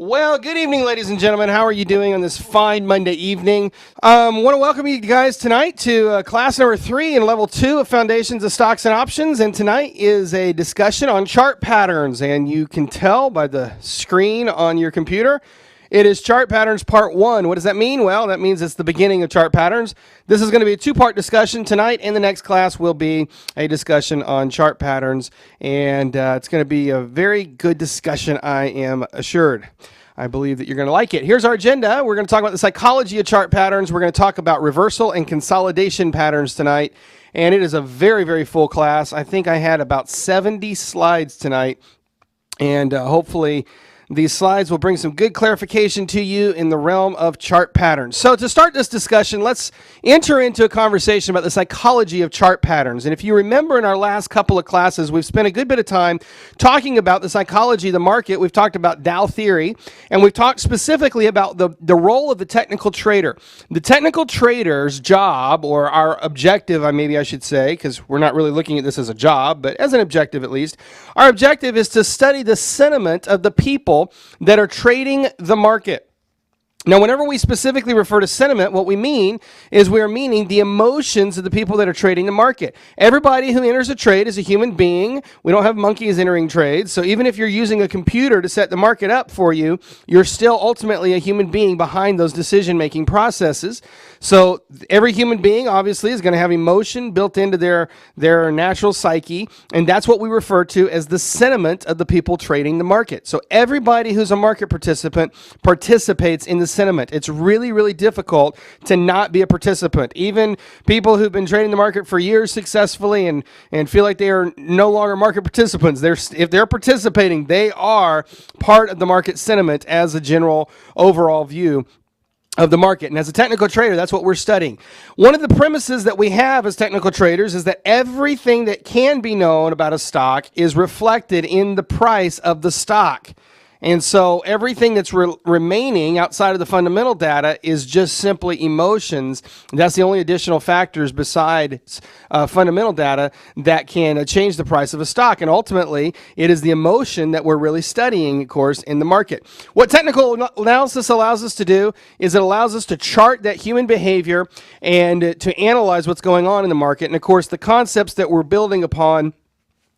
Well, good evening, ladies and gentlemen. How are you doing on this fine Monday evening? Want to welcome you guys tonight to class number 3 in level 2 of Foundations of Stocks and Options. And tonight is a discussion on chart patterns. And you can tell by the screen on your computer, it is chart patterns part 1. What does that mean? Well, that means it's the beginning of chart patterns. This is going to be a 2-part discussion tonight, and the next class will be a discussion on chart patterns, and it's going to be a very good discussion, I am assured. I believe that you're going to like it. Here's our agenda. We're going to talk about the psychology of chart patterns. We're going to talk about reversal and consolidation patterns tonight, and it is a very, very full class. I think I had about 70 slides tonight, and hopefully these slides will bring some good clarification to you in the realm of chart patterns. So to start this discussion, let's enter into a conversation about the psychology of chart patterns. And if you remember in our last couple of classes, we've spent a good bit of time talking about the psychology of the market. We've talked about Dow theory, and we've talked specifically about the role of the technical trader. The technical trader's job, or our objective, maybe I should say, because we're not really looking at this as a job, but as an objective at least, our objective is to study the sentiment of the people that are trading the market. Now, whenever we specifically refer to sentiment, what we mean is we are meaning the emotions of the people that are trading the market. Everybody who enters a trade is a human being. We don't have monkeys entering trades. So even if you're using a computer to set the market up for you, you're still ultimately a human being behind those decision-making processes. So every human being obviously is going to have emotion built into their natural psyche, and that's what we refer to as the sentiment of the people trading the market. So everybody who's a market participant participates in the sentiment. It's really, really difficult to not be a participant. Even people who've been trading the market for years successfully and feel like they are no longer market participants, if they're participating, they are part of the market sentiment as a general overall view of the market. And as a technical trader, that's what we're studying. One of the premises that we have as technical traders is that everything that can be known about a stock is reflected in the price of the stock. And so everything that's remaining outside of the fundamental data is just simply emotions. That's the only additional factors besides fundamental data that can change the price of a stock. And ultimately, it is the emotion that we're really studying, of course, in the market. What technical analysis allows us to do is it allows us to chart that human behavior and to analyze what's going on in the market. And of course, the concepts that we're building upon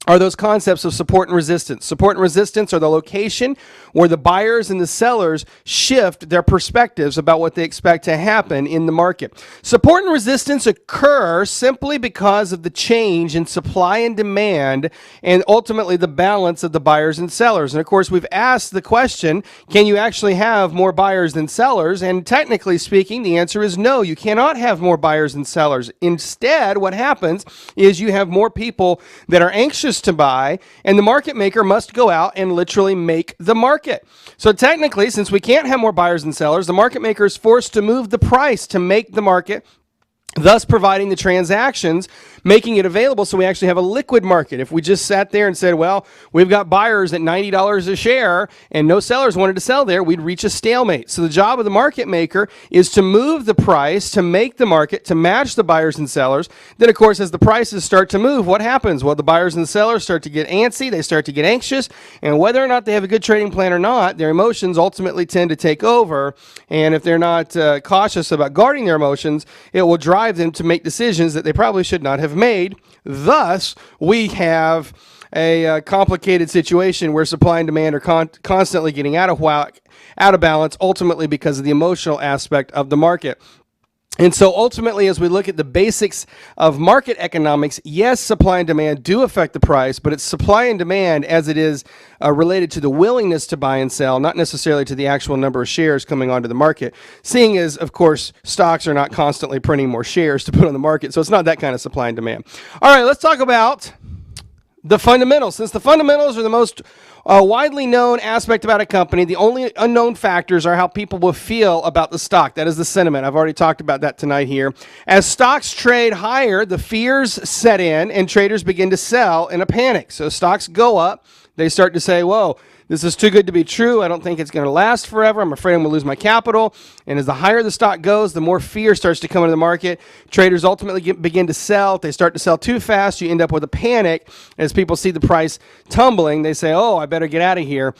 are those concepts of support and resistance. Support and resistance are the location where the buyers and the sellers shift their perspectives about what they expect to happen in the market. Support and resistance occur simply because of the change in supply and demand and ultimately the balance of the buyers and sellers. And of course, we've asked the question, can you actually have more buyers than sellers? And technically speaking, the answer is no, you cannot have more buyers than sellers. Instead, what happens is you have more people that are anxious to buy, and the market maker must go out and literally make the market. So technically, since we can't have more buyers than sellers, the market maker is forced to move the price to make the market, thus providing the transactions, making it available so we actually have a liquid market. If we just sat there and said, well, we've got buyers at $90 a share and no sellers wanted to sell there, we'd reach a stalemate. So the job of the market maker is to move the price, to make the market, to match the buyers and sellers. Then, of course, as the prices start to move, what happens? Well, the buyers and sellers start to get antsy, they start to get anxious, and whether or not they have a good trading plan or not, their emotions ultimately tend to take over. And if they're not cautious about guarding their emotions, it will drive them to make decisions that they probably should not have made. Thus, we have a complicated situation where supply and demand are constantly getting out of whack, out of balance, ultimately because of the emotional aspect of the market. And so ultimately, as we look at the basics of market economics, yes, supply and demand do affect the price, but it's supply and demand as it is related to the willingness to buy and sell, not necessarily to the actual number of shares coming onto the market, seeing as, of course, stocks are not constantly printing more shares to put on the market, so it's not that kind of supply and demand. All right, let's talk about the fundamentals. Since the fundamentals are the most widely known aspect about a company, the only unknown factors are how people will feel about the stock. That is the sentiment. I've already talked about that tonight here. As stocks trade higher, the fears set in and traders begin to sell in a panic. So stocks go up. They start to say, whoa, this is too good to be true. I don't think it's going to last forever. I'm afraid I'm going to lose my capital. And as the higher the stock goes, the more fear starts to come into the market. Traders ultimately begin to sell. If they start to sell too fast, you end up with a panic. As people see the price tumbling, they say, oh, I better get out of here.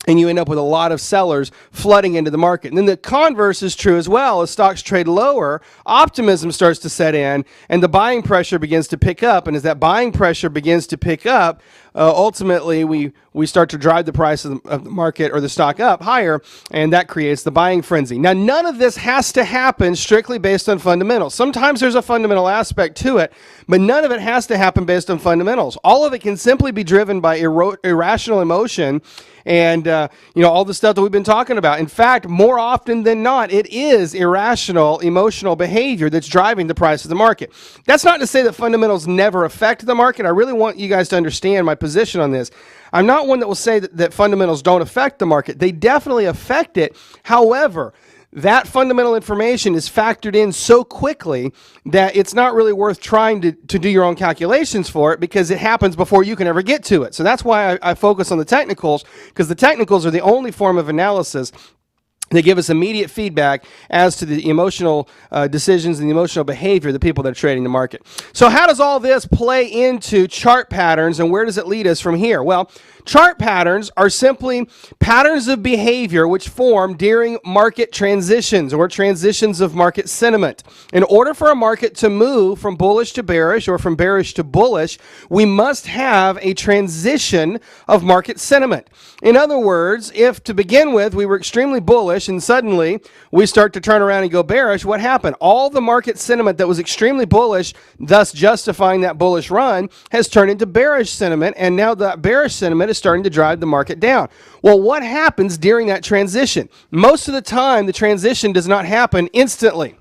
and you end up with a lot of sellers flooding into the market. And then the converse is true as well. As stocks trade lower, optimism starts to set in, and the buying pressure begins to pick up. And as that buying pressure begins to pick up, ultimately we start to drive the price of the market or the stock up higher, and that creates the buying frenzy. Now, none of this has to happen strictly based on fundamentals. Sometimes there's a fundamental aspect to it, but none of it has to happen based on fundamentals. All of it can simply be driven by irrational emotion and all the stuff that we've been talking about. In fact, more often than not, it is irrational, emotional behavior that's driving the price of the market. That's not to say that fundamentals never affect the market. I really want you guys to understand my position on this. I'm not one that will say that fundamentals don't affect the market. They definitely affect it. However, that fundamental information is factored in so quickly that it's not really worth trying to do your own calculations for it, because it happens before you can ever get to it. So that's why I focus on the technicals, because the technicals are the only form of analysis that give us immediate feedback as to the emotional decisions and the emotional behavior of the people that are trading the market. So how does all this play into chart patterns, and where does it lead us from here? Well, chart patterns are simply patterns of behavior which form during market transitions or transitions of market sentiment. In order for a market to move from bullish to bearish or from bearish to bullish, we must have a transition of market sentiment. In other words, if to begin with we were extremely bullish and suddenly we start to turn around and go bearish, what happened? All the market sentiment that was extremely bullish, thus justifying that bullish run, has turned into bearish sentiment, and now that bearish sentiment is starting to drive the market down. Well, what happens during that transition? Most of the time, the transition does not happen instantly.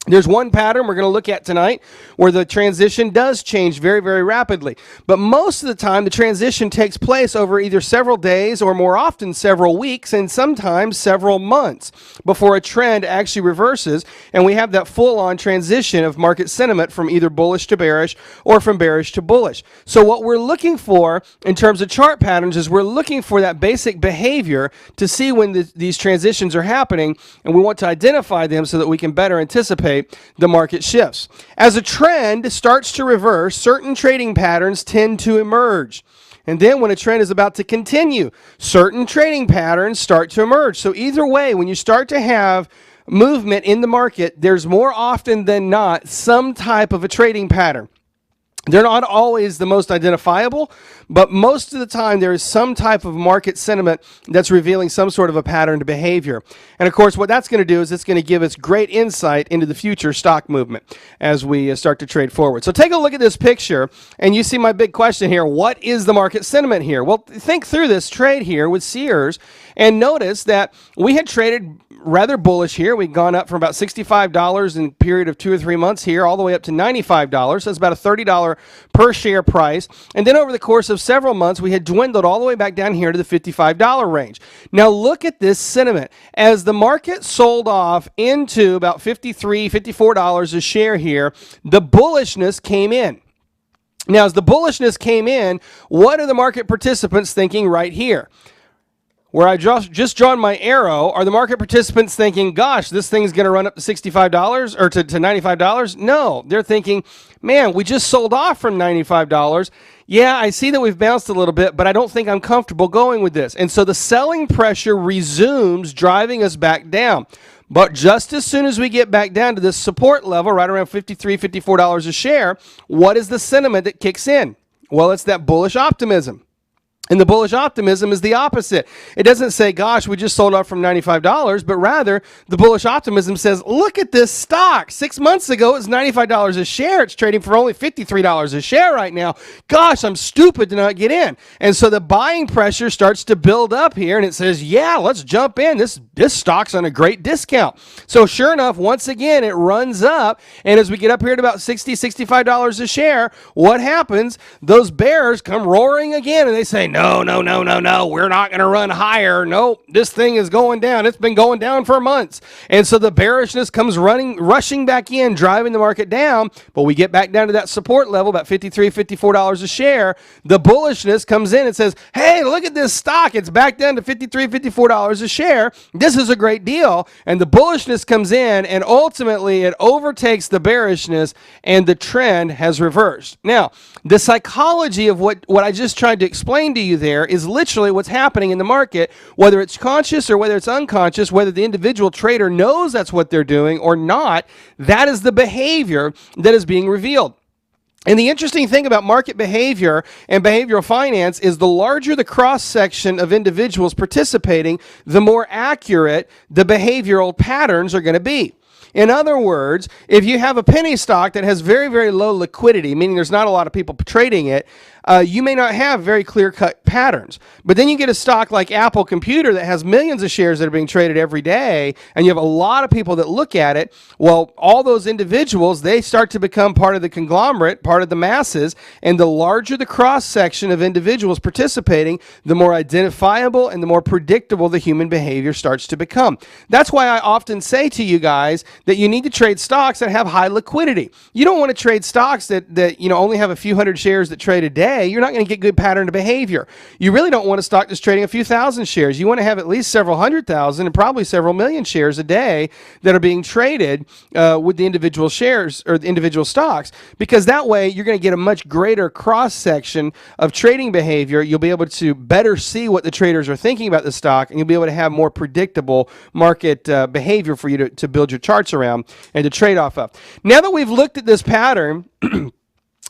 There's one pattern we're going to look at tonight where the transition does change very, very rapidly. But most of the time, the transition takes place over either several days or more often several weeks and sometimes several months before a trend actually reverses and we have that full-on transition of market sentiment from either bullish to bearish or from bearish to bullish. So what we're looking for in terms of chart patterns is we're looking for that basic behavior to see when these transitions are happening, and we want to identify them so that we can better anticipate the market shifts. As a trend starts to reverse, certain trading patterns tend to emerge. And then when a trend is about to continue, certain trading patterns start to emerge. So either way, when you start to have movement in the market, there's more often than not some type of a trading pattern. They're not always the most identifiable, but most of the time there is some type of market sentiment that's revealing some sort of a pattern to behavior. And of course, what that's going to do is it's going to give us great insight into the future stock movement as we start to trade forward. So take a look at this picture, and you see my big question here. What is the market sentiment here? Well, think through this trade here with Sears and notice that we had traded rather bullish here. We'd gone up from about $65 in a period of 2 or 3 months here all the way up to $95. So that's about a $30 per share price. And then over the course of several months, we had dwindled all the way back down here to the $55 range. Now look at this sentiment. As the market sold off into about $53, $54 a share here, the bullishness came in. Now, as the bullishness came in, what are the market participants thinking right here? Where I just drawn my arrow, are the market participants thinking, gosh, this thing's going to run up to $65 or to $95? No, they're thinking, man, we just sold off from $95. Yeah, I see that we've bounced a little bit, but I don't think I'm comfortable going with this. And so the selling pressure resumes, driving us back down. But just as soon as we get back down to this support level, right around $53, $54 a share, what is the sentiment that kicks in? Well, it's that bullish optimism. And the bullish optimism is the opposite. It doesn't say, gosh, we just sold off from $95, but rather the bullish optimism says, look at this stock. 6 months ago, it was $95 a share. It's trading for only $53 a share right now. Gosh, I'm stupid to not get in. And so the buying pressure starts to build up here, and it says, yeah, let's jump in. This stock's on a great discount. So sure enough, once again, it runs up, and as we get up here to about $60, $65 a share, what happens? Those bears come roaring again, and they say, no, we're not going to run higher. No, this thing is going down. It's been going down for months. And so the bearishness comes rushing back in, driving the market down. But we get back down to that support level, about $53, $54 a share. The bullishness comes in and says, hey, look at this stock. It's back down to $53, $54 a share. This is a great deal. And the bullishness comes in, and ultimately it overtakes the bearishness, and the trend has reversed. Now, the psychology of what I just tried to explain to you there is literally what's happening in the market, whether it's conscious or whether it's unconscious, whether the individual trader knows that's what they're doing or not. That is the behavior that is being revealed. And the interesting thing about market behavior and behavioral finance is the larger the cross-section of individuals participating, the more accurate the behavioral patterns are going to be. In other words, if you have a penny stock that has very, very low liquidity, meaning there's not a lot of people trading it, you may not have very clear-cut patterns. But then you get a stock like Apple Computer that has millions of shares that are being traded every day, and you have a lot of people that look at it. Well, all those individuals, they start to become part of the conglomerate, part of the masses, and the larger the cross-section of individuals participating, the more identifiable and the more predictable the human behavior starts to become. That's why I often say to you guys that you need to trade stocks that have high liquidity. You don't want to trade stocks that only have a few hundred shares that trade a day. You're not going to get good pattern of behavior. You really don't want a stock that's trading a few thousand shares. You want to have at least several hundred thousand and probably several million shares a day that are being traded with the individual shares or the individual stocks, because that way you're going to get a much greater cross-section of trading behavior. You'll be able to better see what the traders are thinking about the stock, and you'll be able to have more predictable market behavior for you to build your charts around and to trade off of. Now that we've looked at this pattern,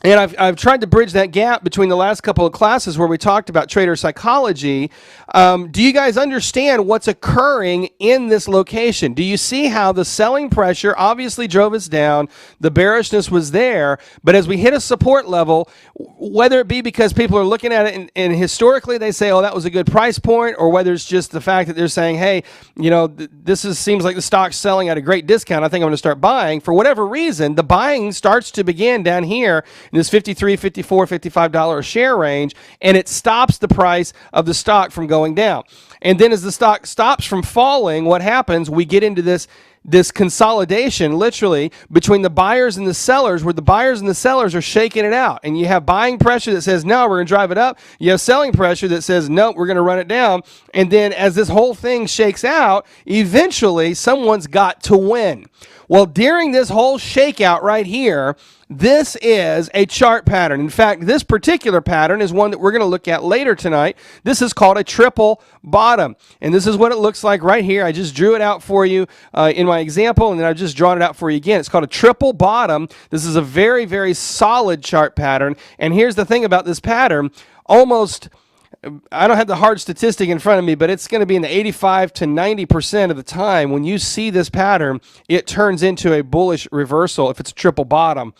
and I've tried to bridge that gap between the last couple of classes where we talked about trader psychology. Do you guys understand what's occurring in this location? Do you see how the selling pressure obviously drove us down? The bearishness was there, but as we hit a support level, whether it be because people are looking at it and historically they say, oh, that was a good price point, or whether it's just the fact that they're saying, hey, seems like the stock's selling at a great discount, I think I'm going to start buying. For whatever reason, the buying starts to begin down here in this $53, $54, $55 a share range, and it stops the price of the stock from going down. And then as the stock stops from falling, what happens? We get into this consolidation, literally, between the buyers and the sellers, where the buyers and the sellers are shaking it out. And you have buying pressure that says, no, we're going to drive it up. You have selling pressure that says, no, we're going to run it down. And then as this whole thing shakes out, eventually someone's got to win. Well, during this whole shakeout right here, this is a chart pattern. In fact, this particular pattern is one that we're going to look at later tonight. This is called a triple bottom. And this is what it looks like right here. I just drew it out for you in my example, and then I've just drawn it out for you again. It's called a triple bottom. This is a very, very solid chart pattern. And here's the thing about this pattern. I don't have the hard statistic in front of me, but it's going to be in the 85 to 90% of the time when you see this pattern, it turns into a bullish reversal if it's a triple bottom.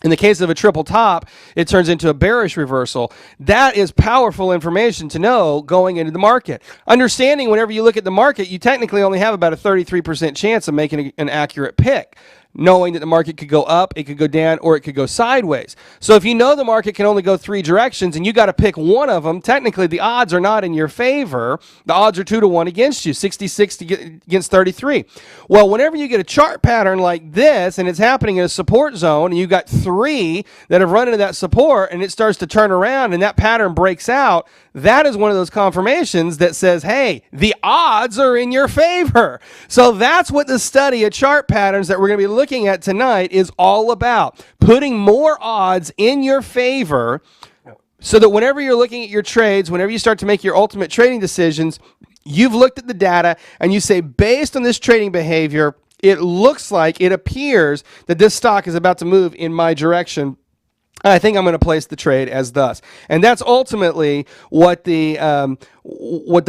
In the case of a triple top, it turns into a bearish reversal. That is powerful information to know going into the market. Understanding whenever you look at the market, you technically only have about a 33% chance of making an accurate pick, knowing that the market could go up, it could go down, or it could go sideways. So if you know the market can only go three directions and you got to pick one of them, technically the odds are not in your favor. The odds are 2-1 against you, 66 against 33. Well, whenever you get a chart pattern like this and it's happening in a support zone and you've got three that have run into that support and it starts to turn around and that pattern breaks out, that is one of those confirmations that says, hey, the odds are in your favor. So that's what the study of chart patterns that we're going to be looking at tonight is all about. Putting more odds in your favor so that whenever you're looking at your trades, whenever you start to make your ultimate trading decisions, you've looked at the data and you say, based on this trading behavior, it looks like, it appears that this stock is about to move in my direction. I think I'm going to place the trade as thus. And that's ultimately what the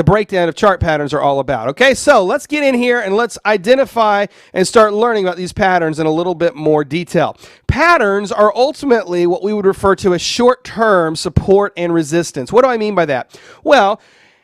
breakdown of chart patterns are all about. Okay, so let's get in here and let's identify and start learning about these patterns in a little bit more detail. Patterns are ultimately what we would refer to as short-term support and resistance. What do I mean by that? Well,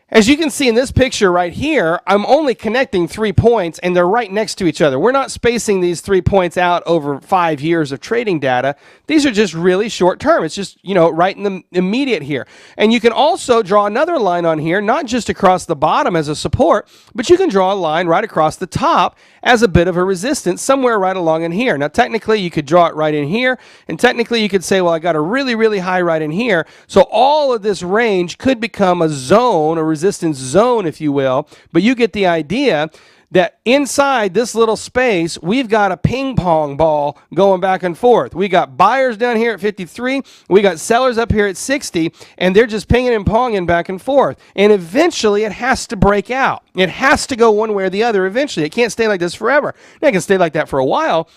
as you can see in this picture right here, I'm only connecting 3 points and they're right next to each other. We're not spacing these 3 points out over 5 years of trading data. These are just really short term. It's just, right in the immediate here. And you can also draw another line on here, not just across the bottom as a support, but you can draw a line right across the top as a bit of a resistance somewhere right along in here. Now, technically, you could draw it right in here, and technically you could say, well, I got a really, really high right in here. So all of this range could become a zone, a resistance zone, if you will, but you get the idea that inside this little space, we've got a ping pong ball going back and forth. We got buyers down here at 53. We got sellers up here at 60, and they're just pinging and ponging back and forth. And eventually, it has to break out. It has to go one way or the other eventually. It can't stay like this forever. It can stay like that for a while,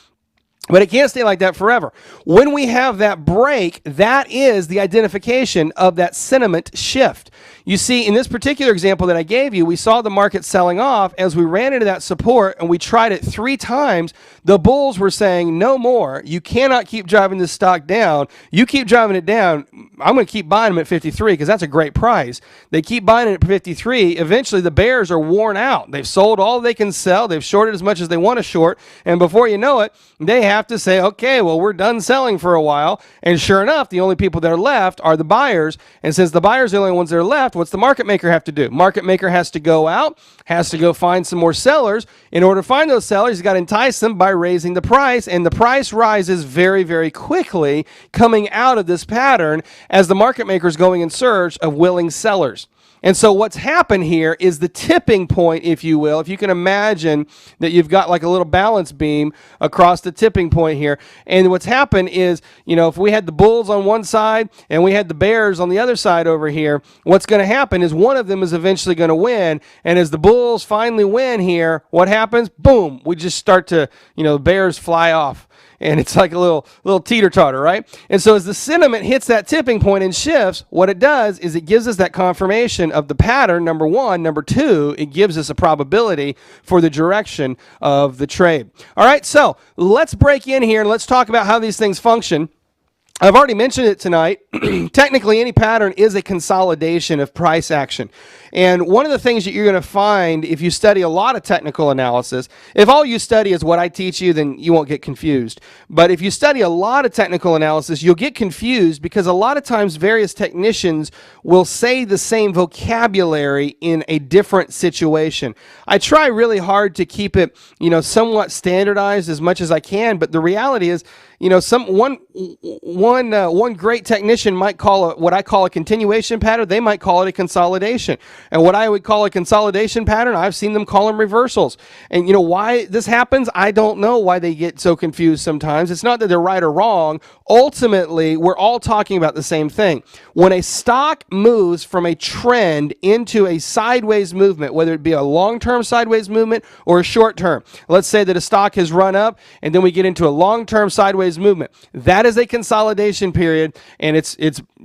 but it can't stay like that forever. When we have that break, that is the identification of that sentiment shift. You see, in this particular example that I gave you, we saw the market selling off as we ran into that support and we tried it 3 times. The bulls were saying, no more. You cannot keep driving this stock down. You keep driving it down. I'm going to keep buying them at 53 because that's a great price. They keep buying it at 53. Eventually, the bears are worn out. They've sold all they can sell. They've shorted as much as they want to short. And before you know it, they have to say, okay, well, we're done selling for a while. And sure enough, the only people that are left are the buyers. And since the buyers are the only ones that are left, what's the market maker have to do? Market maker has to go out, has to go find some more sellers. In order to find those sellers, he's got to entice them by raising the price. And the price rises very, very quickly coming out of this pattern as the market maker is going in search of willing sellers. And so what's happened here is the tipping point, if you will. If you can imagine that you've got like a little balance beam across the tipping point here. And what's happened is, if we had the bulls on one side and we had the bears on the other side over here, what's going to happen is one of them is eventually going to win. And as the bulls finally win here, what happens? Boom, we just start to, the bears fly off. And it's like a little teeter-totter, right? And so as the sentiment hits that tipping point and shifts, what it does is it gives us that confirmation of the pattern, number one. Number two, it gives us a probability for the direction of the trade. All right, so let's break in here and let's talk about how these things function. I've already mentioned it tonight. Technically, any pattern is a consolidation of price action. And one of the things that you're going to find if you study a lot of technical analysis, if all you study is what I teach you, then you won't get confused. But if you study a lot of technical analysis, you'll get confused because a lot of times various technicians will say the same vocabulary in a different situation. I try really hard to keep it, somewhat standardized as much as I can, but the reality is, one great technician might call it what I call a continuation pattern. They might call it a consolidation. And what I would call a consolidation pattern, I've seen them call them reversals. And why this happens, I don't know why they get so confused sometimes. It's not that they're right or wrong. Ultimately, we're all talking about the same thing. When a stock moves from a trend into a sideways movement, whether it be a long-term sideways movement or a short-term, let's say that a stock has run up and then we get into a long-term sideways movement. That is a consolidation period, and it's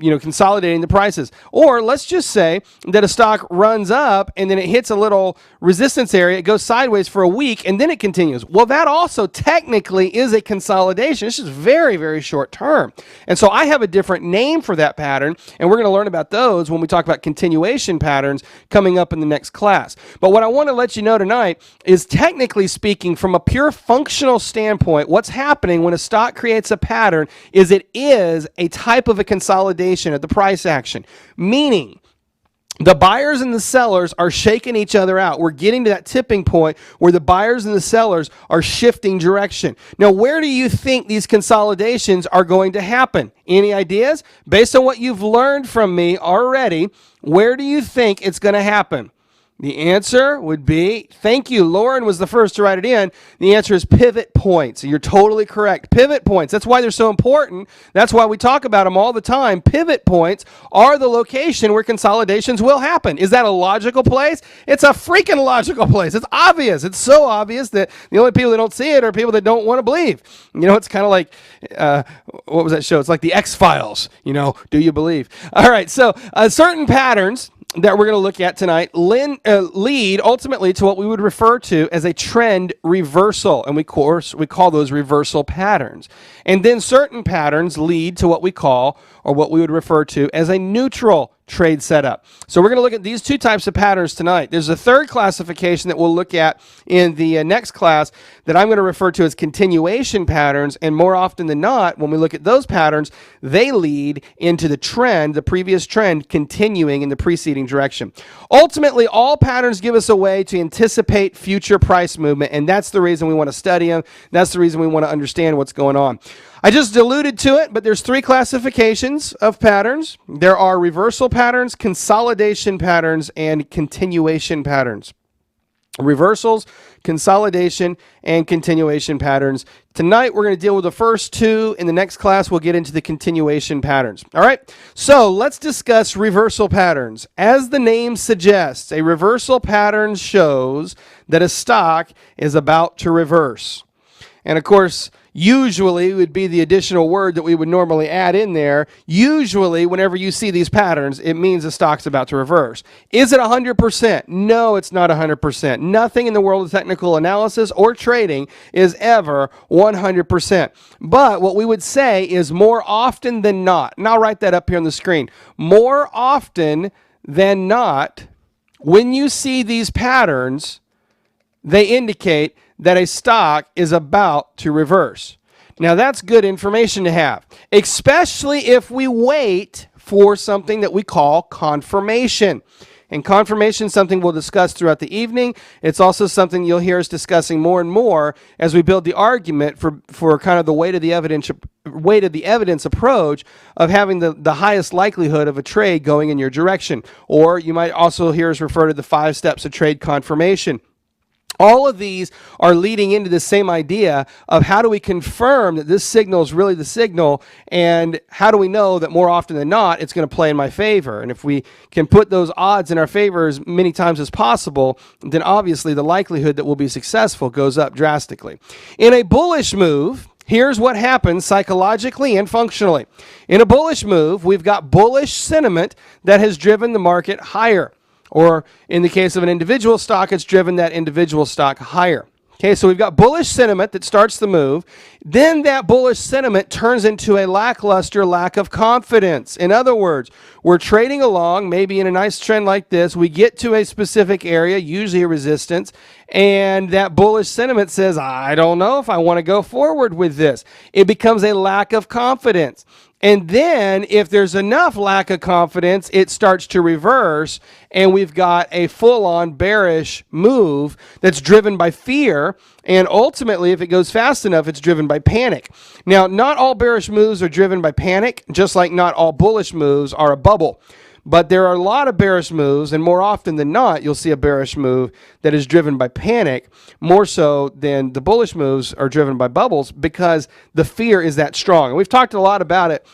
consolidating the prices. Or let's just say that a stock runs up and then it hits a little resistance area, it goes sideways for a week, and then it continues. Well, that also technically is a consolidation. It's just very, very short term. And so I have a different name for that pattern, and we're going to learn about those when we talk about continuation patterns coming up in the next class. But what I want to let you know tonight is, technically speaking, from a pure functional standpoint, what's happening when a stock creates a pattern is it is a type of a consolidation of the price action, meaning the buyers and the sellers are shaking each other out. We're getting to that tipping point where the buyers and the sellers are shifting direction. Now, where do you think these consolidations are going to happen? Any ideas? Based on what you've learned from me already, where do you think it's going to happen? The answer would be, thank you, Lauren was the first to write it in. The answer is pivot points. You're totally correct. Pivot points. That's why they're so important. That's why we talk about them all the time. Pivot points are the location where consolidations will happen. Is that a logical place? It's a freaking logical place. It's obvious. It's so obvious that the only people that don't see it are people that don't want to believe. It's kind of like, what was that show? It's like the X-Files. Do you believe? All right, so certain patterns that we're going to look at tonight lead ultimately to what we would refer to as a trend reversal. And we call those reversal patterns. And then certain patterns lead to what we call, or what we would refer to as, a neutral trade setup. So we're going to look at these two types of patterns tonight. There's a third classification that we'll look at in the next class that I'm going to refer to as continuation patterns. And more often than not, when we look at those patterns, they lead into the trend, the previous trend, continuing in the preceding direction. Ultimately, all patterns give us a way to anticipate future price movement, and that's the reason we want to study them. That's the reason we want to understand what's going on. I just alluded to it, but there's three classifications of patterns. There are reversal patterns, consolidation patterns, and continuation patterns. reversals, consolidation, and continuation patterns. Tonight, we're going to deal with the first two. In the next class, we'll get into the continuation patterns. All right, so let's discuss reversal patterns. As the name suggests, a reversal pattern shows that a stock is about to reverse. And of course, usually would be the additional word that we would normally add in there. Usually, whenever you see these patterns, it means the stock's about to reverse. Is it 100%? No, it's not 100%. Nothing in the world of technical analysis or trading is ever 100%. But what we would say is more often than not, and I'll write that up here on the screen, more often than not, when you see these patterns, they indicate that a stock is about to reverse. Now, that's good information to have, especially if we wait for something that we call confirmation. And confirmation is something we'll discuss throughout the evening. It's also something you'll hear us discussing more and more as we build the argument for kind of the weight of the evidence approach of having the highest likelihood of a trade going in your direction. Or you might also hear us refer to the 5 steps of trade confirmation. All of these are leading into the same idea of how do we confirm that this signal is really the signal, and how do we know that more often than not it's going to play in my favor. And if we can put those odds in our favor as many times as possible, then obviously the likelihood that we'll be successful goes up drastically. In a bullish move, here's what happens psychologically and functionally. In a bullish move, we've got bullish sentiment that has driven the market higher. Or in the case of an individual stock, it's driven that individual stock higher. Okay, so we've got bullish sentiment that starts the move. Then that bullish sentiment turns into a lackluster lack of confidence. In other words, we're trading along, maybe in a nice trend like this. We get to a specific area, usually a resistance, and that bullish sentiment says, I don't know if I want to go forward with this. It becomes a lack of confidence. And then if there's enough lack of confidence, it starts to reverse, and we've got a full-on bearish move that's driven by fear. And ultimately, if it goes fast enough, it's driven by panic. Now, not all bearish moves are driven by panic, just like not all bullish moves are a bubble. But there are a lot of bearish moves, and more often than not, you'll see a bearish move that is driven by panic, more so than the bullish moves are driven by bubbles, because the fear is that strong. And we've talked a lot about it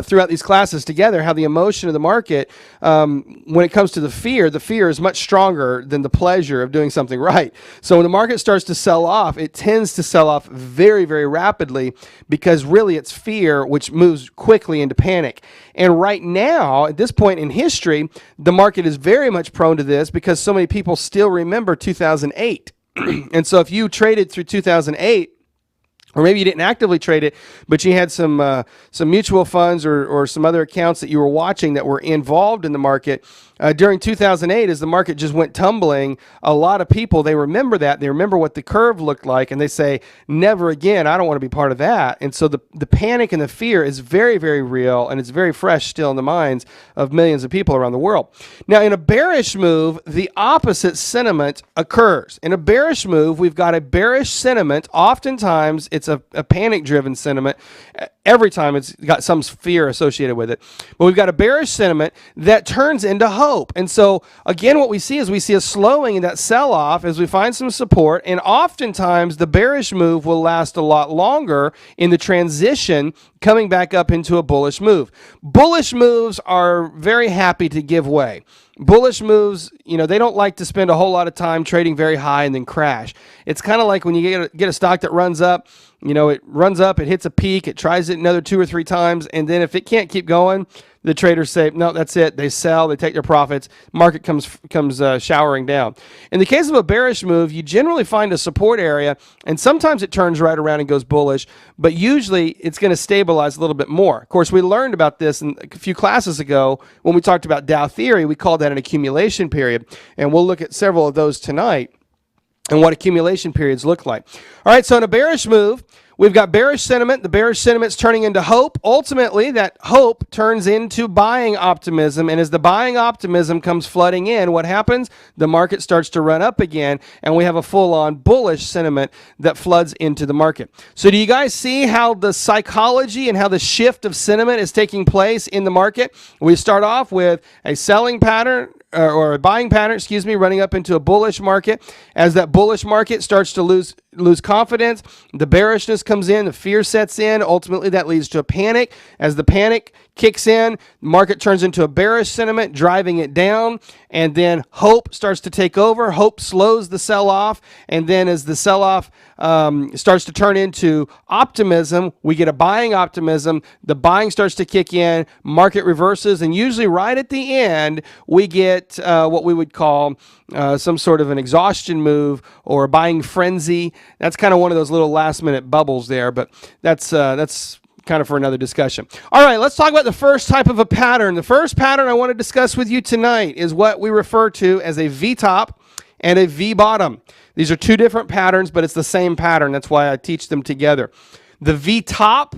throughout these classes together, how the emotion of the market, when it comes to the fear is much stronger than the pleasure of doing something right. So when the market starts to sell off, it tends to sell off very, very rapidly, because really it's fear which moves quickly into panic. And right now, at this point in history, the market is very much prone to this, because so many people still remember 2008. And so if you traded through 2008, or maybe you didn't actively trade it, but you had some mutual funds or some other accounts that you were watching that were involved in the market. During 2008, as the market just went tumbling, a lot of people, they remember that. They remember what the curve looked like, and they say, never again, I don't want to be part of that. And so the panic and the fear is very, very real, and it's very fresh still in the minds of millions of people around the world. Now, in a bearish move, the opposite sentiment occurs. In a bearish move, we've got a bearish sentiment. Oftentimes, it's a panic-driven sentiment. Every time it's got some fear associated with it. But we've got a bearish sentiment that turns into hope. And so, again, what we see is we see a slowing in that sell-off as we find some support. And oftentimes, the bearish move will last a lot longer in the transition coming back up into a bullish move. Bullish moves are very happy to give way. Bullish moves, they don't like to spend a whole lot of time trading very high and then crash. It's kind of like when you get a stock that runs up, it runs up, it hits a peak, it tries it another 2 or 3 times, and then if it can't keep going, the traders say, no, that's it. They sell, they take their profits, market comes showering down. In the case of a bearish move, you generally find a support area, and sometimes it turns right around and goes bullish, but usually it's going to stabilize a little bit more. Of course, we learned about this a few classes ago when we talked about Dow theory. We called that an accumulation period, and we'll look at several of those tonight and what accumulation periods look like. All right, so in a bearish move, we've got bearish sentiment. The bearish sentiment's turning into hope. Ultimately, that hope turns into buying optimism. And as the buying optimism comes flooding in, what happens? The market starts to run up again, and we have a full-on bullish sentiment that floods into the market. So do you guys see how the psychology and how the shift of sentiment is taking place in the market? We start off with a selling pattern, or a buying pattern, excuse me, running up into a bullish market. As that bullish market starts to lose confidence, the bearishness comes in, the fear sets in. Ultimately, that leads to a panic. As the panic kicks in, the market turns into a bearish sentiment, driving it down, and then hope starts to take over. Hope slows the sell-off, and then as the sell-off starts to turn into optimism, we get a buying optimism. The buying starts to kick in, market reverses, and usually right at the end, we get what we would call some sort of an exhaustion move or a buying frenzy. That's kind of one of those little last-minute bubbles there, but that's kind of for another discussion. All right, let's talk about the first type of a pattern. The first pattern I want to discuss with you tonight is what we refer to as a V-top and a V-bottom. These are two different patterns, but it's the same pattern. That's why I teach them together. The V-top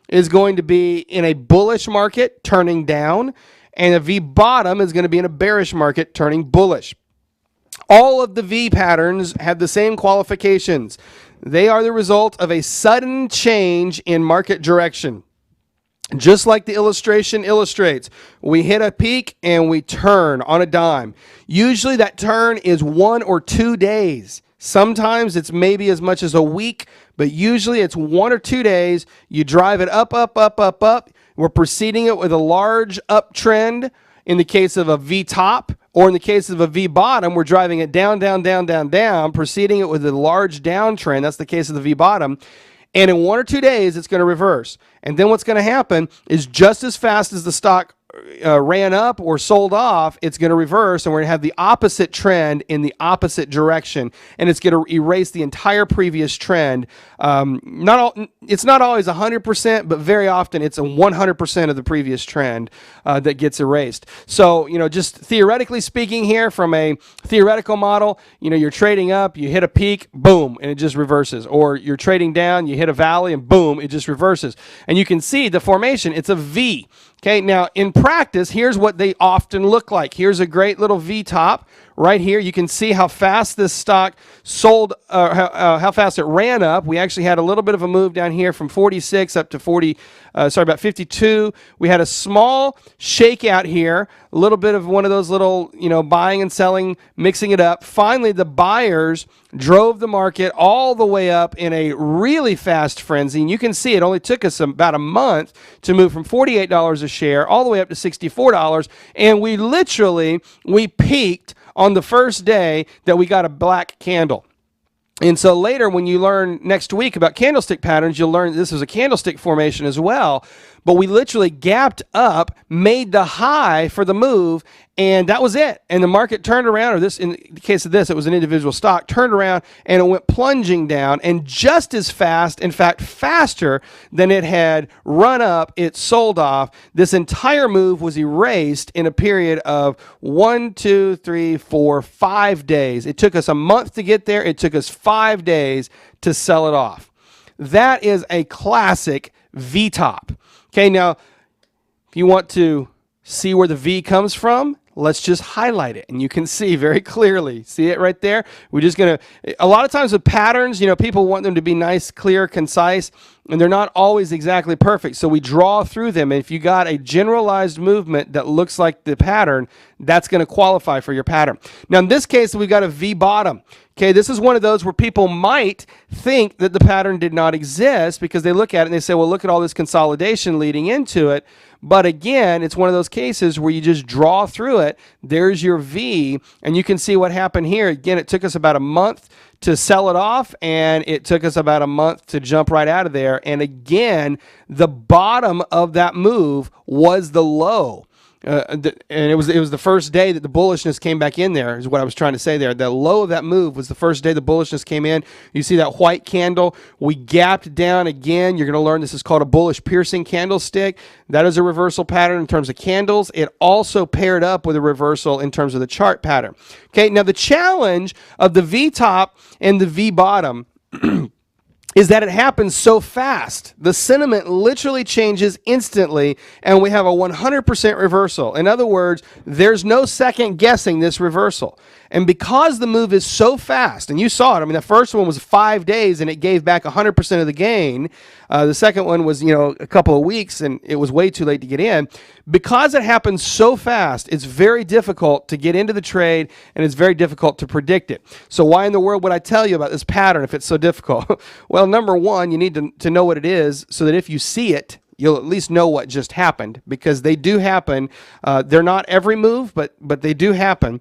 is going to be in a bullish market turning down, and a V-bottom is going to be in a bearish market turning bullish. All of the V patterns have the same qualifications. They are the result of a sudden change in market direction. Just like the illustration illustrates, we hit a peak and we turn on a dime. Usually that turn is 1 or 2 days. Sometimes it's maybe as much as a week, but usually it's 1 or 2 days. You drive it up, up, up, up, up. We're preceding it with a large uptrend in the case of a V-top, or in the case of a V-bottom, we're driving it down, down, down, down, down, preceding it with a large downtrend. That's the case of the V-bottom. And in 1 or 2 days, it's going to reverse. And then what's going to happen is just as fast as the stock ran up or sold off, it's going to reverse, and we're going to have the opposite trend in the opposite direction, and it's going to erase the entire previous trend. It's not always 100%, but very often it's a 100% of the previous trend that gets erased. So, just theoretically speaking here, from a theoretical model, you're trading up, you hit a peak, boom, and it just reverses. Or you're trading down, you hit a valley, and boom, it just reverses. And you can see the formation, it's a V. Okay, now in practice, here's what they often look like. Here's a great little V-top right here. You can see how fast this stock sold, how fast it ran up. We actually had a little bit of a move down here from 46 up to about 52. We had a small shakeout here, a little bit of one of those little, buying and selling, mixing it up. Finally, the buyers drove the market all the way up in a really fast frenzy. And you can see it only took us about a month to move from $48 a share all the way up to $64. And we peaked on the first day that we got a black candle. And so later, when you learn next week about candlestick patterns, you'll learn this is a candlestick formation as well. But we literally gapped up, made the high for the move, and that was it. And the market turned around, or this, in the case of this, it was an individual stock, turned around and it went plunging down, and just as fast, in fact, faster than it had run up, it sold off. This entire move was erased in a period of 1, 2, 3, 4, 5 days. It took us a month to get there. It took us 5 days to sell it off. That is a classic V-top. Okay, now, if you want to see where the V comes from, let's just highlight it, and you can see very clearly. See it right there? We're just going to, a lot of times with patterns, people want them to be nice, clear, concise, and they're not always exactly perfect. So we draw through them, and if you got a generalized movement that looks like the pattern, that's going to qualify for your pattern. Now, in this case, we've got a V-bottom. Okay, this is one of those where people might think that the pattern did not exist because they look at it and they say, well, look at all this consolidation leading into it. But again, it's one of those cases where you just draw through it. There's your V, and you can see what happened here. Again, it took us about a month to sell it off, and it took us about a month to jump right out of there. And again, the bottom of that move was the low. And it was the first day that the bullishness came back in there, is what I was trying to say there. The low of that move was the first day the bullishness came in. You see that white candle? We gapped down again. You're going to learn this is called a bullish piercing candlestick. That is a reversal pattern in terms of candles. It also paired up with a reversal in terms of the chart pattern. Okay, now the challenge of the V-top and the V-bottom is that it happens so fast. The sentiment literally changes instantly, and we have a 100% reversal. In other words, there's no second guessing this reversal. And because the move is so fast, and you saw it, I mean, the first one was 5 days and it gave back 100% of the gain. The second one was, a couple of weeks and it was way too late to get in. Because it happens so fast, it's very difficult to get into the trade and it's very difficult to predict it. So why in the world would I tell you about this pattern if it's so difficult? Well, number one, you need to know what it is so that if you see it, you'll at least know what just happened, because they do happen. They're not every move, but they do happen.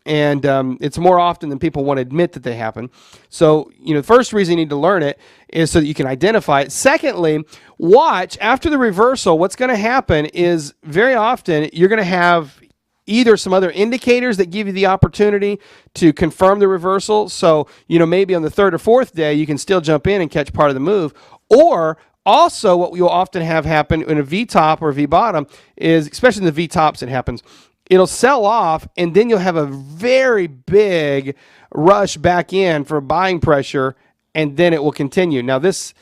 And it's more often than people want to admit that they happen. So, the first reason you need to learn it is so that you can identify it. Secondly, watch after the reversal. What's going to happen is very often you're going to have either some other indicators that give you the opportunity to confirm the reversal. So, maybe on the third or fourth day, you can still jump in and catch part of the move. Or also what you'll often have happen in a V-top or a V-bottom is, especially in the V-tops it happens, it'll sell off, and then you'll have a very big rush back in for buying pressure, and then it will continue. Now, this,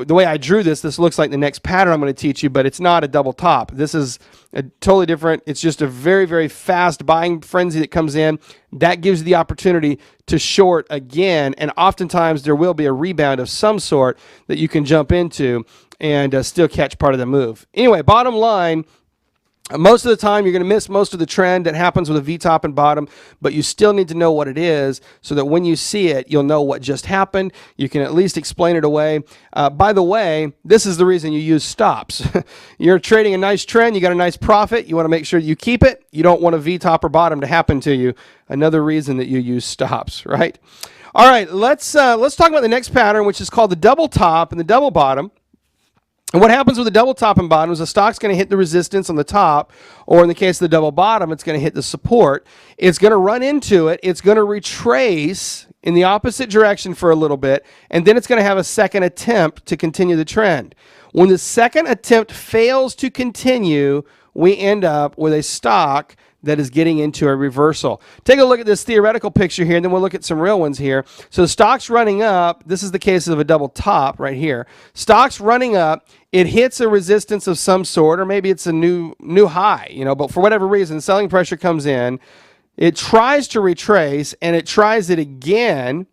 the way I drew this looks like the next pattern I'm going to teach you, but it's not a double top. This is a totally different. It's just a very, very fast buying frenzy that comes in. That gives you the opportunity to short again, and oftentimes there will be a rebound of some sort that you can jump into and still catch part of the move. Anyway, bottom line, most of the time, you're going to miss most of the trend that happens with a V-top and bottom, but you still need to know what it is so that when you see it, you'll know what just happened. You can at least explain it away. By the way, this is the reason you use stops. You're trading a nice trend. You got a nice profit. You want to make sure you keep it. You don't want a V-top or bottom to happen to you. Another reason that you use stops, right? All right, let's talk about the next pattern, which is called the double top and the double bottom. And what happens with the double top and bottom is the stock's going to hit the resistance on the top, or in the case of the double bottom, it's going to hit the support. It's going to run into it. It's going to retrace in the opposite direction for a little bit, and then it's going to have a second attempt to continue the trend. When the second attempt fails to continue, we end up with a stock that is getting into a reversal. Take a look at this theoretical picture here, and then we'll look at some real ones here. So the stock's running up. This is the case of a double top right here. Stock's running up. It hits a resistance of some sort, or maybe it's a new high, but for whatever reason, selling pressure comes in. It tries to retrace, and it tries it again.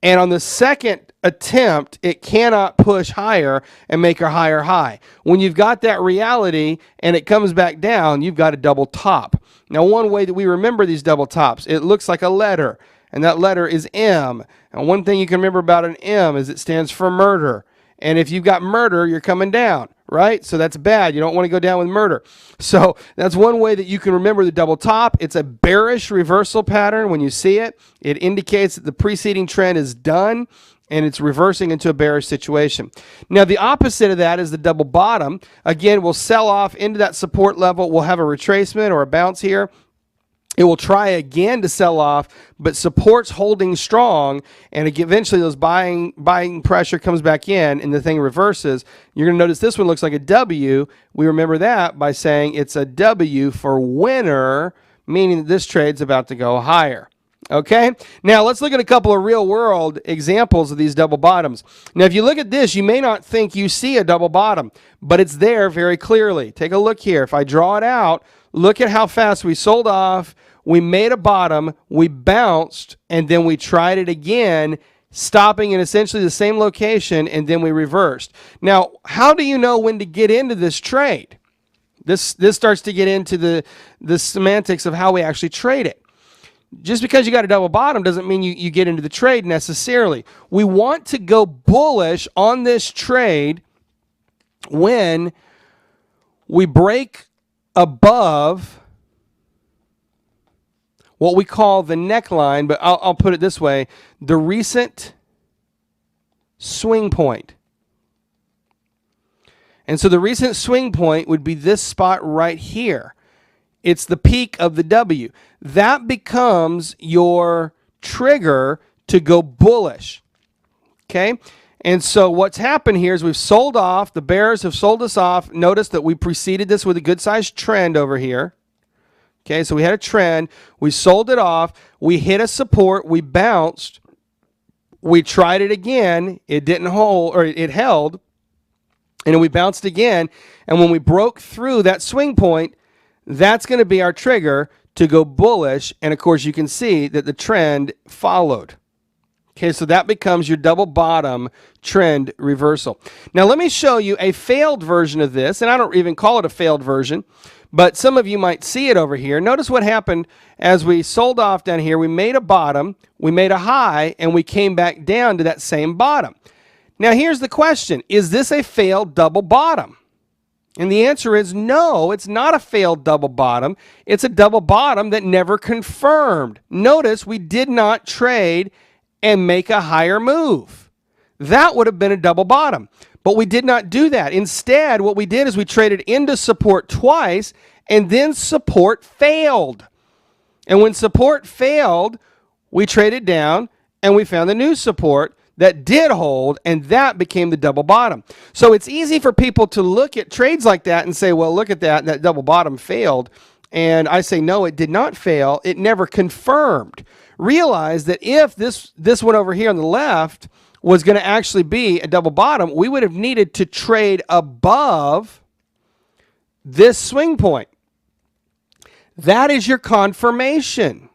And on the second attempt, it cannot push higher and make a higher high. When you've got that reality and it comes back down, you've got a double top. Now, one way that we remember these double tops, it looks like a letter, and that letter is M. And one thing you can remember about an M is it stands for murder. And if you've got murder, you're coming down, right? So that's bad. You don't want to go down with murder. So that's one way that you can remember the double top. It's a bearish reversal pattern. When you see it, it indicates that the preceding trend is done and it's reversing into a bearish situation. Now, the opposite of that is the double bottom. Again, we'll sell off into that support level. We'll have a retracement or a bounce here. It will try again to sell off, but support's holding strong, and eventually those buying pressure comes back in, and the thing reverses. You're going to notice this one looks like a W. We remember that by saying it's a W for winner, meaning that this trade's about to go higher. Okay, now let's look at a couple of real-world examples of these double bottoms. Now, if you look at this, you may not think you see a double bottom, but it's there very clearly. Take a look here. If I draw it out, look at how fast we sold off, we made a bottom, we bounced, and then we tried it again, stopping in essentially the same location, and then we reversed. Now, how do you know when to get into this trade? This starts to get into the semantics of how we actually trade it. Just because you got a double bottom doesn't mean you get into the trade necessarily. We want to go bullish on this trade when we break above what we call the neckline, but I'll put it this way, the recent swing point. And so the recent swing point would be this spot right here. It's the peak of the W. That becomes your trigger to go bullish. Okay? And so what's happened here is we've sold off. The bears have sold us off. Notice that we preceded this with a good-sized trend over here. Okay, so we had a trend. We sold it off. We hit a support. We bounced. We tried it again. It didn't hold, or it held. And then we bounced again. And when we broke through that swing point, that's going to be our trigger to go bullish. And of course, you can see that the trend followed. Okay, so that becomes your double bottom trend reversal. Now, let me show you a failed version of this, and I don't even call it a failed version, but some of you might see it over here. Notice what happened as we sold off down here. We made a bottom, we made a high, and we came back down to that same bottom. Now, here's the question. Is this a failed double bottom? And the answer is no, it's not a failed double bottom. It's a double bottom that never confirmed. Notice we did not trade and make a higher move. That would have been a double bottom. But we did not do that. Instead, what we did is we traded into support twice, and then support failed. And when support failed, we traded down, and we found the new support that did hold, and that became the double bottom. So it's easy for people to look at trades like that and say, well, look at that, that double bottom failed. And I say, no, it did not fail. It never confirmed. Realize that if this one over here on the left was going to actually be a double bottom, we would have needed to trade above this swing point. That is your confirmation.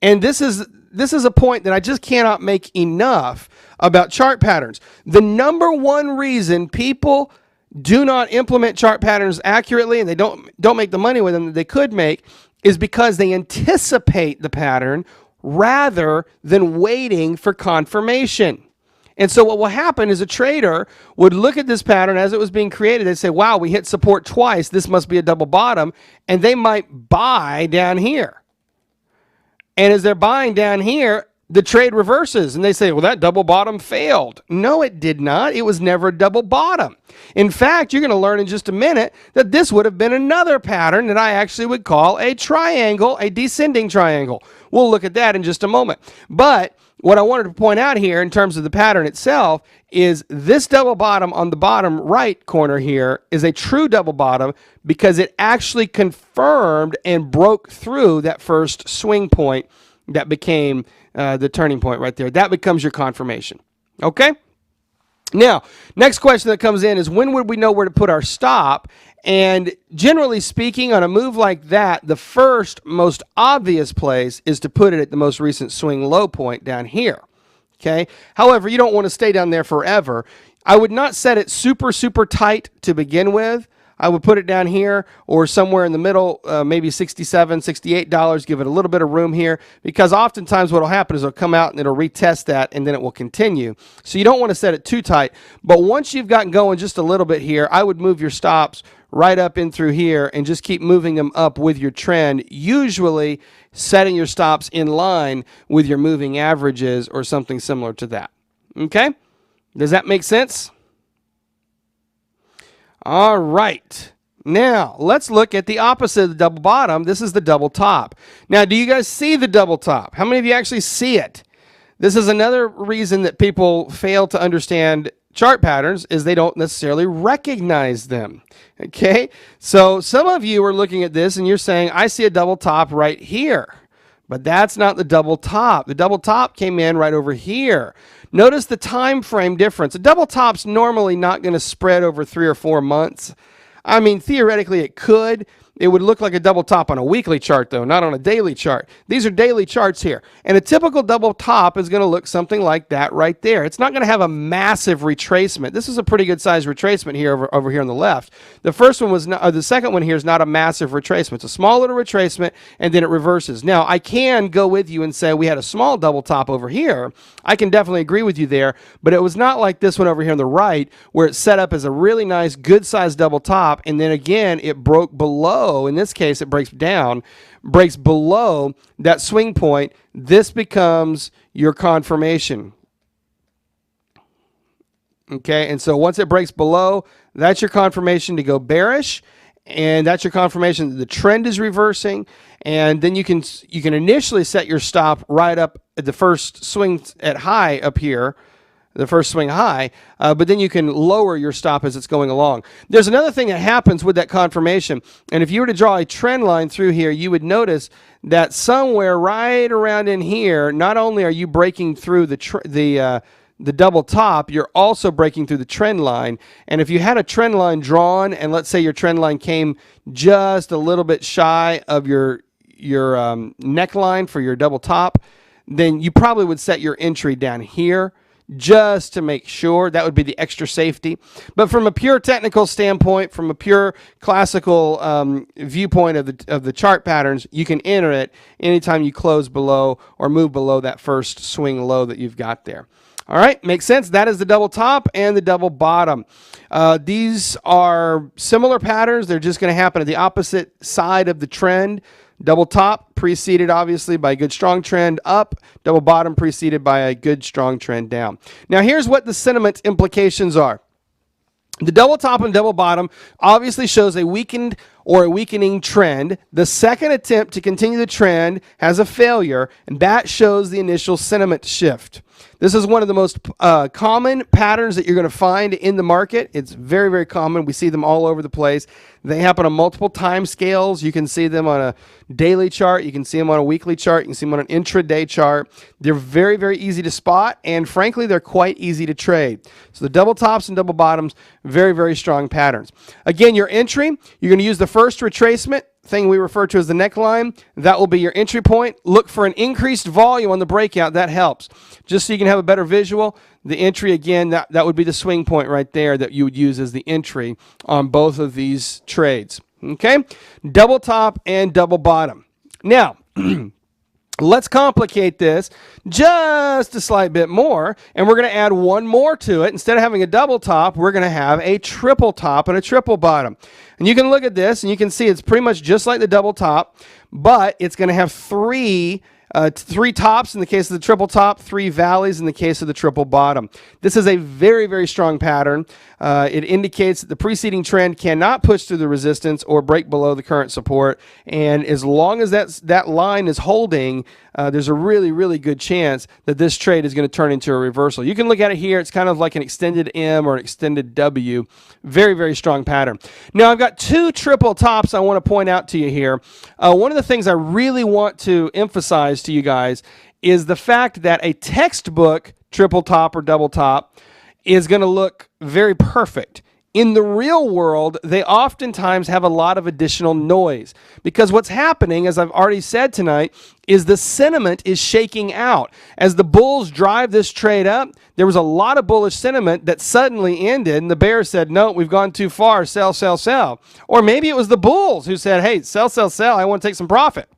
And this is a point that I just cannot make enough about chart patterns. The number one reason people do not implement chart patterns accurately and they don't make the money with them that they could make is because they anticipate the pattern rather than waiting for confirmation. And so what will happen is a trader would look at this pattern as it was being created and say, wow, we hit support twice, this must be a double bottom, and they might buy down here. And as they're buying down here, the trade reverses and they say, well, that double bottom failed. No, it did not. It was never a double bottom. In fact, you're going to learn in just a minute that this would have been another pattern that I actually would call a triangle, a descending triangle. We'll look at that in just a moment. But what I wanted to point out here in terms of the pattern itself is this double bottom on the bottom right corner here is a true double bottom because it actually confirmed and broke through that first swing point that became the turning point right there. That becomes your confirmation. Okay? Now, next question that comes in is when would we know where to put our stop? And generally speaking, on a move like that, the first most obvious place is to put it at the most recent swing low point down here. Okay? However, you don't want to stay down there forever. I would not set it super, super tight to begin with. I would put it down here or somewhere in the middle, maybe $67, $68, give it a little bit of room here, because oftentimes what will happen is it'll come out and it'll retest that and then it will continue. So you don't want to set it too tight. But once you've gotten going just a little bit here, I would move your stops right up in through here and just keep moving them up with your trend, usually setting your stops in line with your moving averages or something similar to that. Okay? Does that make sense? All right. Now, let's look at the opposite of the double bottom. This is the double top. Now, do you guys see the double top? How many of you actually see it? This is another reason that people fail to understand chart patterns is they don't necessarily recognize them. Okay? So some of you are looking at this and you're saying, I see a double top right here. But that's not the double top. The double top came in right over here. Notice the time frame difference. A double top's normally not going to spread over 3 or 4 months. I mean, theoretically it could. It would look like a double top on a weekly chart, though, not on a daily chart. These are daily charts here. And a typical double top is going to look something like that right there. It's not going to have a massive retracement. This is a pretty good size retracement here over here on the left. The first one was not, or the second one here is not a massive retracement. It's a small little retracement, and then it reverses. Now, I can go with you and say we had a small double top over here. I can definitely agree with you there, but it was not like this one over here on the right, where it's set up as a really nice, good-sized double top, and then again, it broke below. In this case, it breaks below that swing point. This becomes your confirmation. Okay, and so once it breaks below, that's your confirmation to go bearish, and that's your confirmation that the trend is reversing. And then you can initially set your stop right up at the first swing at high up here, the first swing high, but then you can lower your stop as it's going along. There's another thing that happens with that confirmation, and if you were to draw a trend line through here, you would notice that somewhere right around in here, not only are you breaking through the the double top, you're also breaking through the trend line. And if you had a trend line drawn, and let's say your trend line came just a little bit shy of your neckline for your double top, then you probably would set your entry down here just to make sure. That would be the extra safety. But from a pure technical standpoint, from a pure classical viewpoint of the chart patterns, you can enter it anytime you close below or move below that first swing low that you've got there. All right, makes sense. That is the double top and the double bottom. These are similar patterns. They're just going to happen at the opposite side of the trend. Double top preceded obviously by a good strong trend up. Double bottom preceded by a good strong trend down. Now here's what the sentiment implications are. The double top and double bottom obviously shows a weakened or a weakening trend. The second attempt to continue the trend has a failure, and that shows the initial sentiment shift. This is one of the most common patterns that you're going to find in the market. It's very, very common. We see them all over the place. They happen on multiple time scales. You can see them on a daily chart. You can see them on a weekly chart. You can see them on an intraday chart. They're very, very easy to spot, and frankly, they're quite easy to trade. So the double tops and double bottoms, very, very strong patterns. Again, your entry, you're going to use the first retracement thing we refer to as the neckline. That will be your entry point. Look for an increased volume on the breakout. That helps. Just so you can have a better visual, the entry, again, that would be the swing point right there that you would use as the entry on both of these trades. Okay? Double top and double bottom. Now, let's complicate this just a slight bit more, and we're going to add one more to it. Instead of having a double top, we're going to have a triple top and a triple bottom. And you can look at this, and you can see it's pretty much just like the double top, but it's going to have three tops in the case of the triple top, three valleys in the case of the triple bottom. This is a very, very strong pattern. It indicates that the preceding trend cannot push through the resistance or break below the current support. And as long as that line is holding, there's a really, really good chance that this trade is going to turn into a reversal. You can look at it here. It's kind of like an extended M or an extended W. Very, very strong pattern. Now, I've got two triple tops I want to point out to you here. One of the things I really want to emphasize to you guys is the fact that a textbook triple top or double top is going to look very perfect. In the real world, they oftentimes have a lot of additional noise because what's happening, as I've already said tonight, is the sentiment is shaking out. As the bulls drive this trade up, there was a lot of bullish sentiment that suddenly ended, and the bears said, no, we've gone too far, sell, sell, sell. Or maybe it was the bulls who said, hey, sell, sell, sell, I want to take some profit.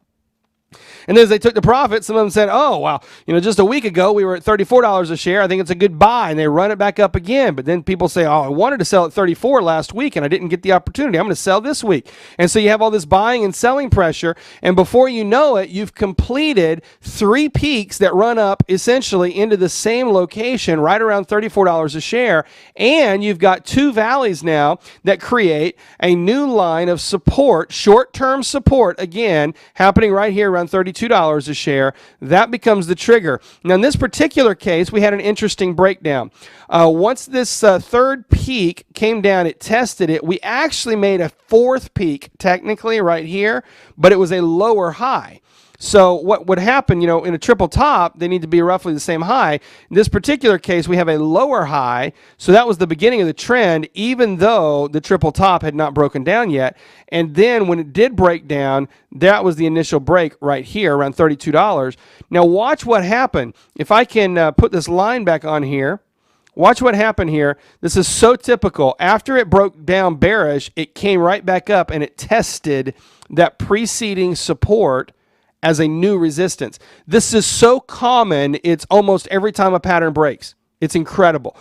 And then as they took the profit, some of them said, oh, wow, just a week ago we were at $34 a share. I think it's a good buy. And they run it back up again. But then people say, oh, I wanted to sell at $34 last week and I didn't get the opportunity. I'm going to sell this week. And so you have all this buying and selling pressure. And before you know it, you've completed three peaks that run up essentially into the same location, right around $34 a share. And you've got two valleys now that create a new line of support, short-term support, again, happening right here around $32 a share. That becomes the trigger. Now, in this particular case, we had an interesting breakdown. Once this third peak came down, it tested it. We actually made a fourth peak, technically, right here, but it was a lower high. So what would happen, in a triple top, they need to be roughly the same high. In this particular case, we have a lower high. So that was the beginning of the trend, even though the triple top had not broken down yet. And then when it did break down, that was the initial break right here, around $32. Now watch what happened. If I can put this line back on here, watch what happened here. This is so typical. After it broke down bearish, it came right back up and it tested that preceding support as a new resistance. This is so common, it's almost every time a pattern breaks. It's incredible.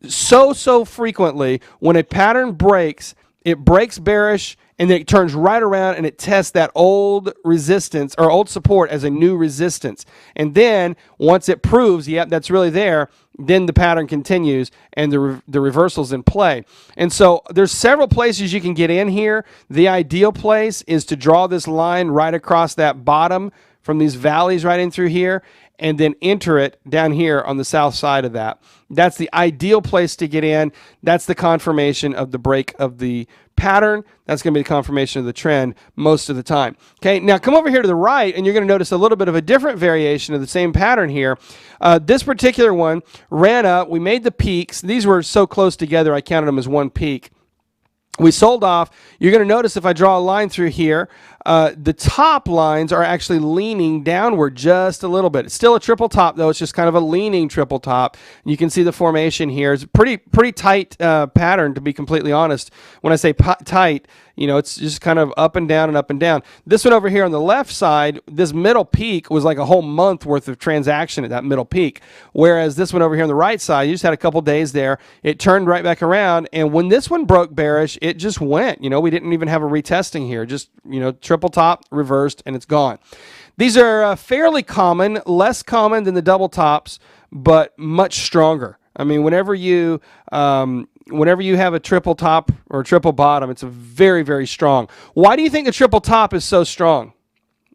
So frequently, when a pattern breaks, it breaks bearish, and then it turns right around and it tests that old resistance or old support as a new resistance. And then once it proves, yep, that's really there, then the pattern continues and the reversal's in play. And so there's several places you can get in here. The ideal place is to draw this line right across that bottom from these valleys right in through here, and then enter it down here on the south side of that. That's the ideal place to get in. That's the confirmation of the break of the pattern. That's going to be the confirmation of the trend most of the time. Okay, now come over here to the right, and you're going to notice a little bit of a different variation of the same pattern here. This particular one ran up. We made the peaks. These were so close together, I counted them as one peak. We sold off. You're going to notice if I draw a line through here, the top lines are actually leaning downward just a little bit. It's still a triple top, though. It's just kind of a leaning triple top. You can see the formation here. It's a pretty tight pattern, to be completely honest. When I say tight, you know, it's just kind of up and down and up and down. This one over here on the left side, this middle peak was like a whole month worth of transaction at that middle peak. Whereas this one over here on the right side, you just had a couple days there. It turned right back around. And when this one broke bearish, it just went. You know, we didn't even have a retesting here. Just, you know, triple top, reversed, and it's gone. These are fairly common, less common than the double tops, but much stronger. I mean, whenever you have a triple top or a triple bottom, it's a very, very strong. Why do you think the triple top is so strong?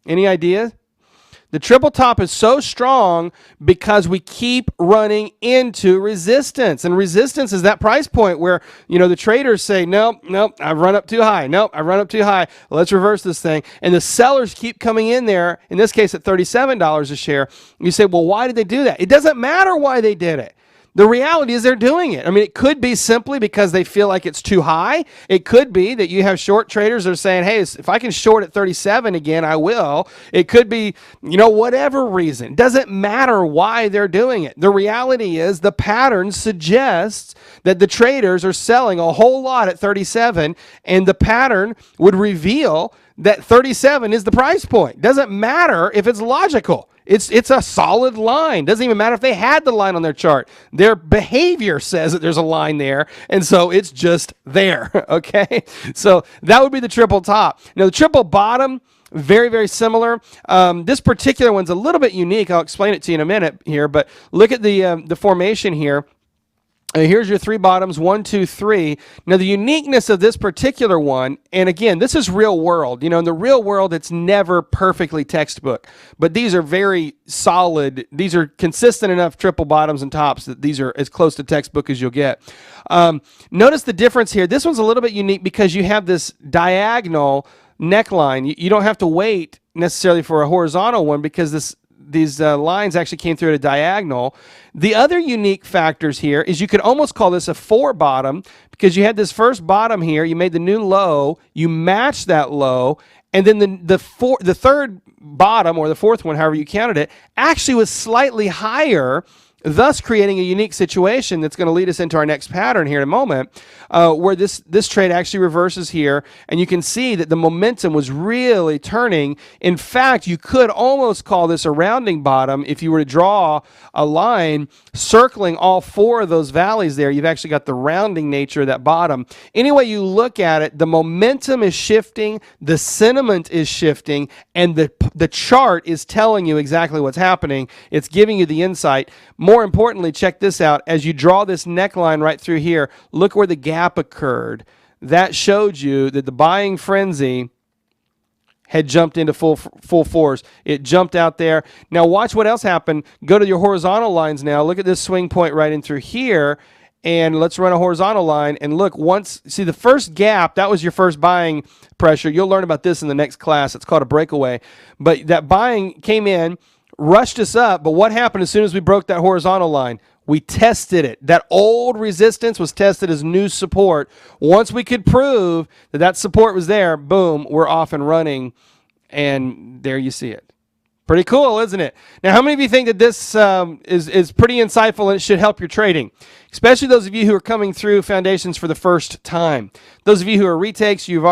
Any idea? The triple top is so strong because we keep running into resistance. And resistance is that price point where, you know, the traders say, nope, I've run up too high. Nope, I've run up too high. Let's reverse this thing. And the sellers keep coming in there, in this case at $37 a share. You say, well, why did they do that? It doesn't matter why they did it. The reality is they're doing it. I mean, it could be simply because they feel like it's too high. It could be that you have short traders that are saying, hey, if I can short at 37 again, I will. It could be, you know, whatever reason. It doesn't matter why they're doing it. The reality is the pattern suggests that the traders are selling a whole lot at 37, and the pattern would reveal that 37 is the price point. Doesn't matter if it's logical. It's a solid line. Doesn't even matter if they had the line on their chart. Their behavior says that there's a line there, and so it's just there, okay? So that would be the triple top. Now, the triple bottom, very, very similar. This particular one's a little bit unique. I'll explain it to you in a minute here, but look at the formation here. Here's your three bottoms, 1, 2, 3. Now, the uniqueness of this particular one, and again, this is real world. You know, in the real world, it's never perfectly textbook. But these are very solid. These are consistent enough triple bottoms and tops that these are as close to textbook as you'll get. Notice the difference here. This one's a little bit unique because you have this diagonal neckline. You don't have to wait necessarily for a horizontal one because these lines actually came through at a diagonal. The other unique factors here is you could almost call this a 4 bottom because you had this first bottom here, you made the new low, you matched that low, and then the third bottom, or the fourth one, however you counted it, actually was slightly higher, thus creating a unique situation that's going to lead us into our next pattern here in a moment, where this trade actually reverses here, and you can see that the momentum was really turning. In fact, you could almost call this a rounding bottom if you were to draw a line circling all 4 of those valleys there. You've actually got the rounding nature of that bottom. Any way you look at it, the momentum is shifting, the sentiment is shifting, and the chart is telling you exactly what's happening. It's giving you the insight. More importantly, check this out. As you draw this neckline right through here, look where the gap occurred. That showed you that the buying frenzy had jumped into full force. It jumped out there. Now watch what else happened. Go to your horizontal lines now. Look at this swing point right in through here. And let's run a horizontal line. And look, see the first gap, that was your first buying pressure. You'll learn about this in the next class. It's called a breakaway. But that buying came in, rushed us up, but what happened as soon as we broke that horizontal line? We tested it. That old resistance was tested as new support. Once we could prove that support was there, boom, we're off and running, and there you see it. Pretty cool, isn't it? Now, how many of you think that this is pretty insightful and it should help your trading? Especially those of you who are coming through Foundations for the first time. Those of you who are retakes, you've